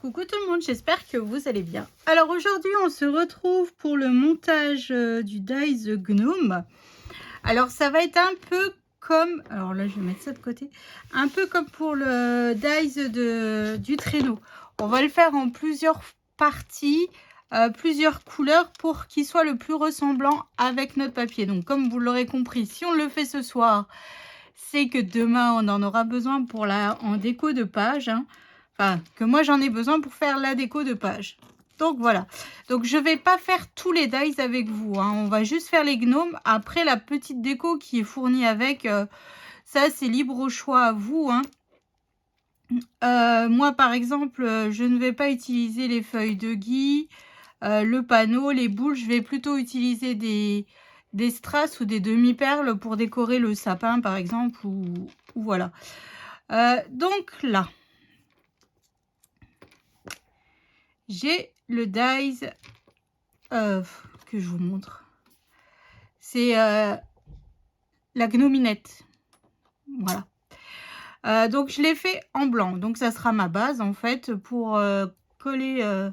Coucou tout le monde, j'espère que vous allez bien. Alors aujourd'hui, on se retrouve pour le montage du Dies Gnome. Alors ça va être un peu comme, alors là je vais mettre ça de côté, un peu comme pour le Dies du traîneau. On va le faire en plusieurs parties, plusieurs couleurs pour qu'il soit le plus ressemblant avec notre papier. Donc comme vous l'aurez compris, si on le fait ce soir, c'est que demain on en aura besoin pour en déco de page, hein. Enfin, que moi j'en ai besoin pour faire la déco de page. Donc voilà. Donc je vais pas faire tous les dies avec vous, hein. On va juste faire les gnomes. Après la petite déco qui est fournie avec, ça c'est libre au choix à vous, hein. Moi par exemple, je ne vais pas utiliser les feuilles de gui, le panneau, les boules. Je vais plutôt utiliser des strass ou des demi-perles pour décorer le sapin par exemple, ou voilà. Donc là, j'ai le dies que je vous montre. C'est la gnominette. Voilà. Donc je l'ai fait en blanc. Donc ça sera ma base en fait pour coller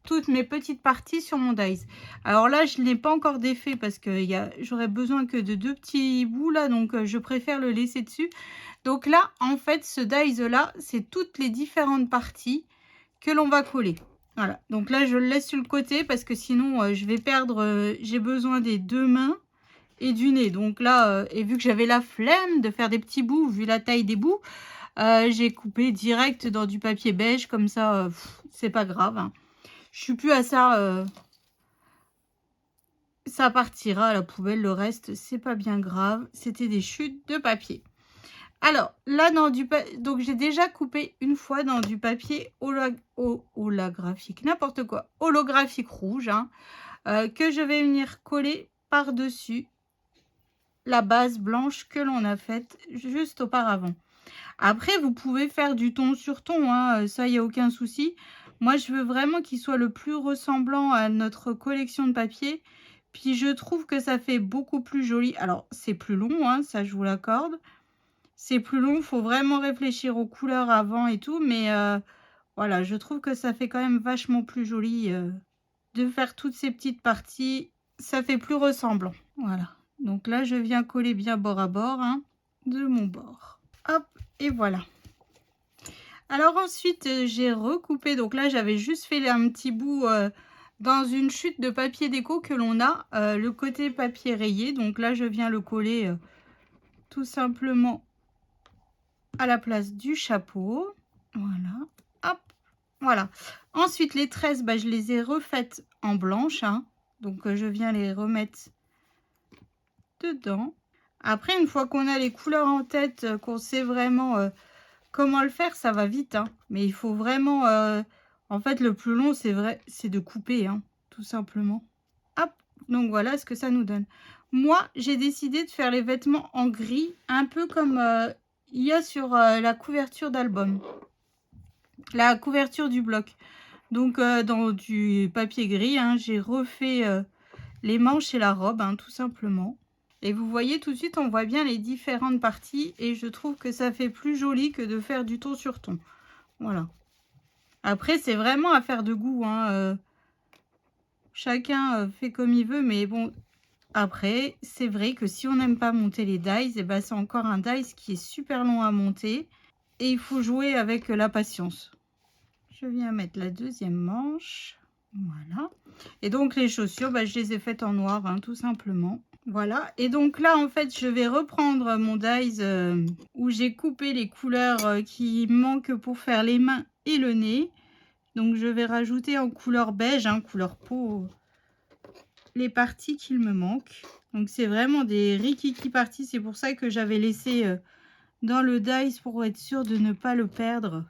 toutes mes petites parties sur mon dies. Alors là, je n'ai pas encore défait parce que j'aurais besoin que de 2 petits bouts là. Donc je préfère le laisser dessus. Donc là, en fait, ce dies là, c'est toutes les différentes parties que l'on va coller. Voilà, donc là je le laisse sur le côté parce que sinon je vais perdre, j'ai besoin des 2 mains et du nez. Donc là, et vu que j'avais la flemme de faire des petits bouts, vu la taille des bouts, j'ai coupé direct dans du papier beige, comme ça, c'est pas grave, hein. Je suis plus à ça, ça partira à la poubelle, le reste, c'est pas bien grave. C'était des chutes de papier. Alors, là, donc j'ai déjà coupé une fois dans du papier holographique, n'importe quoi, holographique rouge, hein, que je vais venir coller par-dessus la base blanche que l'on a faite juste auparavant. Après, vous pouvez faire du ton sur ton, hein, ça, il n'y a aucun souci. Moi, je veux vraiment qu'il soit le plus ressemblant à notre collection de papier. Puis, je trouve que ça fait beaucoup plus joli. Alors, c'est plus long, hein, ça, je vous l'accorde. C'est plus long, il faut vraiment réfléchir aux couleurs avant et tout, mais voilà, je trouve que ça fait quand même vachement plus joli de faire toutes ces petites parties. Ça fait plus ressemblant, voilà. Donc là, je viens coller bien bord à bord, hein, de mon bord. Hop, et voilà. Alors ensuite, j'ai recoupé. Donc là, j'avais juste fait un petit bout dans une chute de papier déco que l'on a, le côté papier rayé. Donc là, je viens le coller tout simplement à la place du chapeau. Voilà, hop, voilà. Ensuite, les tresses, je les ai refaites en blanche, hein. Donc je viens les remettre dedans. Après, une fois qu'on a les couleurs en tête, qu'on sait vraiment comment le faire, ça va vite, hein. Mais il faut vraiment, en fait, le plus long, c'est de couper, hein, tout simplement. Hop, donc voilà ce que ça nous donne. Moi, j'ai décidé de faire les vêtements en gris, un peu comme il y a sur la couverture d'album, la couverture du bloc. Donc dans du papier gris, hein, j'ai refait les manches et la robe, hein, tout simplement. Et vous voyez tout de suite, on voit bien les différentes parties et je trouve que ça fait plus joli que de faire du ton sur ton. Voilà. Après, c'est vraiment à faire de goût, hein. Chacun fait comme il veut, mais bon, après, c'est vrai que si on n'aime pas monter les dies, et c'est encore un dies qui est super long à monter et il faut jouer avec la patience. Je viens mettre la deuxième manche, voilà. Et donc les chaussures, je les ai faites en noir, hein, tout simplement. Voilà, et donc là en fait je vais reprendre mon dies où j'ai coupé les couleurs qui manquent pour faire les mains et le nez. Donc je vais rajouter en couleur beige, hein, couleur peau, les parties qu'il me manquent. Donc c'est vraiment des rikiki parties, c'est pour ça que j'avais laissé dans le dies pour être sûr de ne pas le perdre.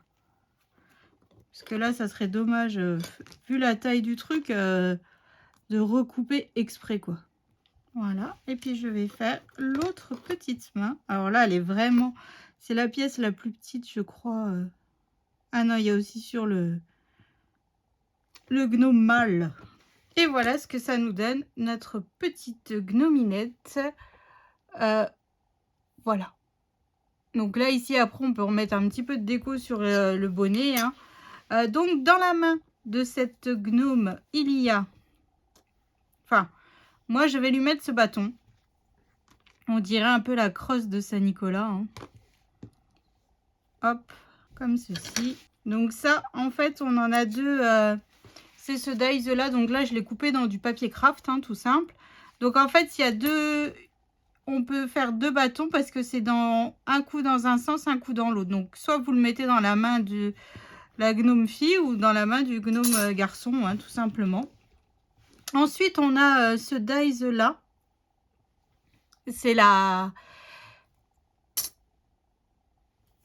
Parce que là ça serait dommage, vu la taille du truc, de recouper exprès quoi. Voilà, et puis je vais faire l'autre petite main. Alors là, elle est vraiment... C'est la pièce la plus petite, je crois. Ah non, il y a aussi sur le gnome mâle. Et voilà ce que ça nous donne, notre petite gnominette. Voilà. Donc là, ici, après, on peut remettre un petit peu de déco sur le bonnet, hein. Donc, dans la main de cette gnome, il y a... Enfin, moi, je vais lui mettre ce bâton. On dirait un peu la crosse de Saint-Nicolas. Hein. Hop, comme ceci. Donc ça, en fait, on en a deux. C'est ce dies là. Donc là, je l'ai coupé dans du papier craft, hein, tout simple. Donc en fait, il y a deux... On peut faire deux bâtons parce que c'est dans un coup dans un sens, un coup dans l'autre. Donc soit vous le mettez dans la main de la gnome fille ou dans la main du gnome garçon, hein, tout simplement. Ensuite, on a ce dies là. C'est la...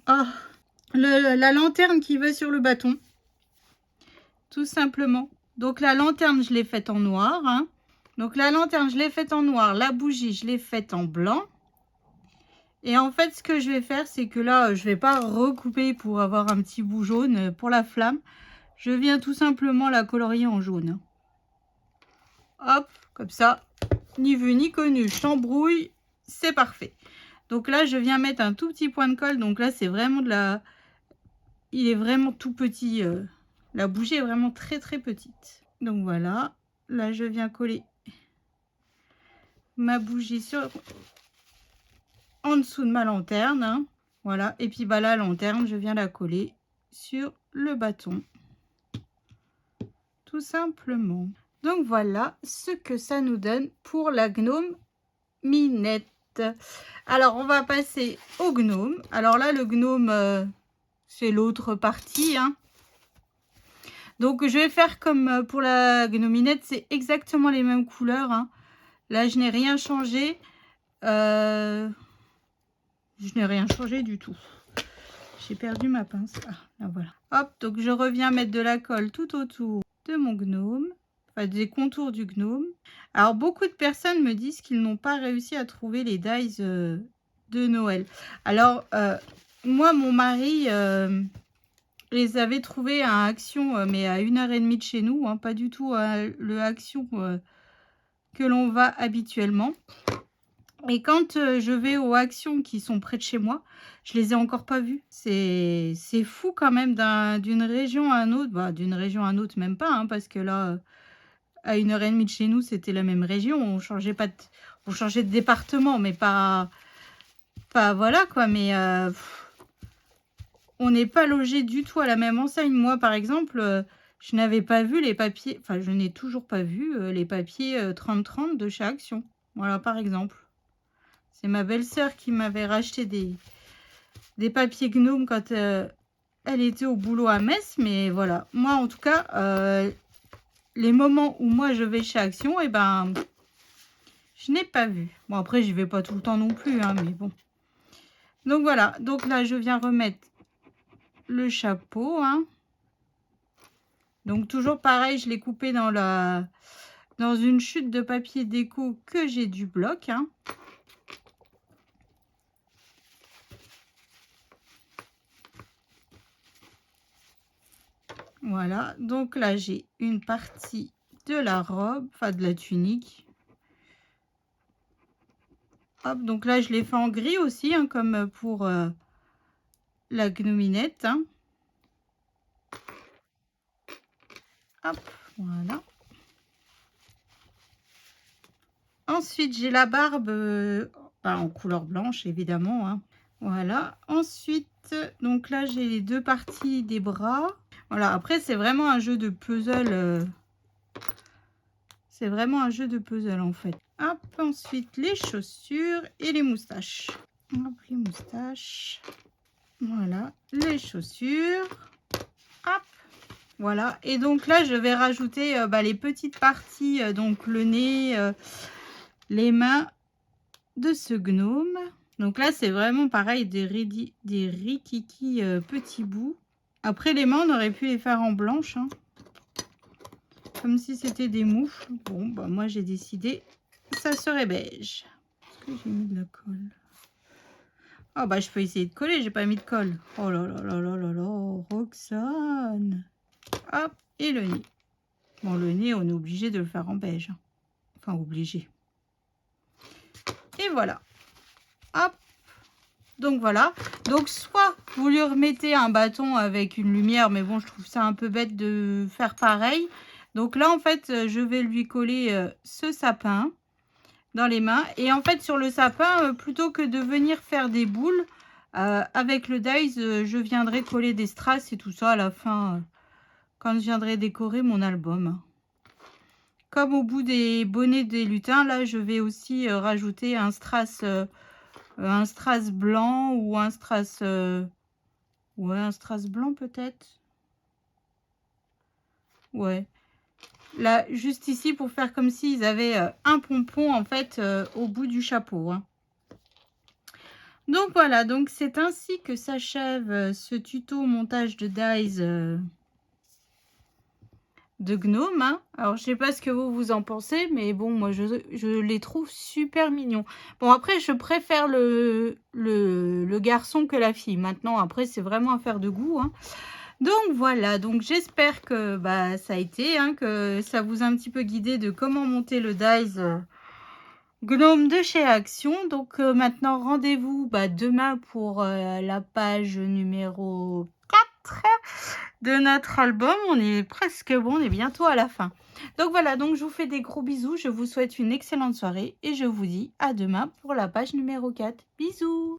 Oh, la lanterne qui va sur le bâton. Tout simplement. Donc la lanterne, je l'ai faite en noir. Hein. Donc la lanterne, je l'ai faite en noir. La bougie, je l'ai faite en blanc. Et en fait, ce que je vais faire, c'est que là, je ne vais pas recouper pour avoir un petit bout jaune pour la flamme. Je viens tout simplement la colorier en jaune. Hop, comme ça. Ni vu ni connu, j'embrouille. C'est parfait. Donc là, je viens mettre un tout petit point de colle. Donc là, c'est vraiment de la... Il est vraiment tout petit. La bougie est vraiment très très petite. Donc voilà. Là, je viens coller ma bougie sur... en dessous de ma lanterne. Hein. Voilà. Et puis bah, la lanterne, je viens la coller sur le bâton. Tout simplement. Donc voilà ce que ça nous donne pour la gnome Minette. Alors, on va passer au gnome. Alors là, le gnome... c'est l'autre partie. Hein. Donc, je vais faire comme pour la gnominette. C'est exactement les mêmes couleurs. Hein. Là, je n'ai rien changé. Je n'ai rien changé du tout. J'ai perdu ma pince. Ah, là, voilà. Hop, donc je reviens mettre de la colle tout autour de mon gnome. Enfin, des contours du gnome. Alors, beaucoup de personnes me disent qu'ils n'ont pas réussi à trouver les dies de Noël. Alors, moi, mon mari... les avait trouvés à Action, mais à 1h30 de chez nous, hein, pas du tout le Action que l'on va habituellement. Et quand je vais aux Actions qui sont près de chez moi, je les ai encore pas vus. C'est fou quand même d'une région à une autre. Bah, d'une région à une autre, même pas, hein, parce que là, à 1h30 de chez nous, c'était la même région. On changeait pas on changeait de département, mais pas voilà quoi. Mais on n'est pas logé du tout à la même enseigne. Moi, par exemple, je n'avais pas vu les papiers, enfin, je n'ai toujours pas vu les papiers 30-30 de chez Action. Voilà, par exemple. C'est ma belle-sœur qui m'avait racheté des papiers Gnome quand elle était au boulot à Metz. Mais voilà, moi, en tout cas, les moments où moi, je vais chez Action, et ben, je n'ai pas vu. Bon, après, j'y vais pas tout le temps non plus, hein, mais bon. Donc, voilà. Donc là, je viens remettre le chapeau, hein. Donc toujours pareil, je l'ai coupé dans une chute de papier déco que j'ai du bloc, hein. Voilà, donc là j'ai une partie de la robe, enfin de la tunique. Hop, donc là je l'ai fait en gris aussi, hein, comme pour la gnominette, hein. Hop, voilà. Ensuite, j'ai la barbe en couleur blanche, évidemment. Hein. Voilà. Ensuite, donc là, j'ai les deux parties des bras. Voilà. Après, c'est vraiment un jeu de puzzle. C'est vraiment un jeu de puzzle, en fait. Hop, ensuite, les chaussures et les moustaches. Hop, les moustaches. Voilà. Les chaussures. Hop. Voilà. Et donc là, je vais rajouter les petites parties, donc le nez, les mains de ce gnome. Donc là, c'est vraiment pareil, des rikiki petits bouts. Après, les mains, on aurait pu les faire en blanche. Hein. Comme si c'était des mouches. Bon, bah moi, j'ai décidé, ça serait beige. Est-ce que j'ai mis de la colle? Oh, bah je peux essayer de coller, j'ai pas mis de colle. Oh là là là là là là, Roxane. Hop, et le nez. Bon, le nez, on est obligé de le faire en beige. Enfin, obligé. Et voilà. Hop. Donc voilà, donc soit vous lui remettez un bâton avec une lumière, mais bon, je trouve ça un peu bête de faire pareil. Donc là, en fait, je vais lui coller ce sapin dans les mains. Et en fait, sur le sapin, plutôt que de venir faire des boules, avec le dies, je viendrai coller des strass et tout ça à la fin, quand je viendrai décorer mon album. Comme au bout des bonnets des lutins, là, je vais aussi rajouter un strass blanc ou un strass... ouais, un strass blanc peut-être. Ouais. Là, juste ici, pour faire comme s'ils avaient un pompon, en fait, au bout du chapeau. Hein. Donc voilà, donc c'est ainsi que s'achève ce tuto montage de dies de gnome. Hein. Alors, je sais pas ce que vous en pensez, mais bon, moi, je les trouve super mignons. Bon, après, je préfère le garçon que la fille. Maintenant, après, c'est vraiment affaire de goût. Hein. Donc, voilà. Donc, j'espère que bah, ça a été, hein, que ça vous a un petit peu guidé de comment monter le dies gnome de chez Action. Donc, maintenant, rendez-vous bah, demain pour la page numéro 4 de notre album. On est presque bon, on est bientôt à la fin. Donc voilà, donc je vous fais des gros bisous, je vous souhaite une excellente soirée et je vous dis à demain pour la page numéro 4. Bisous!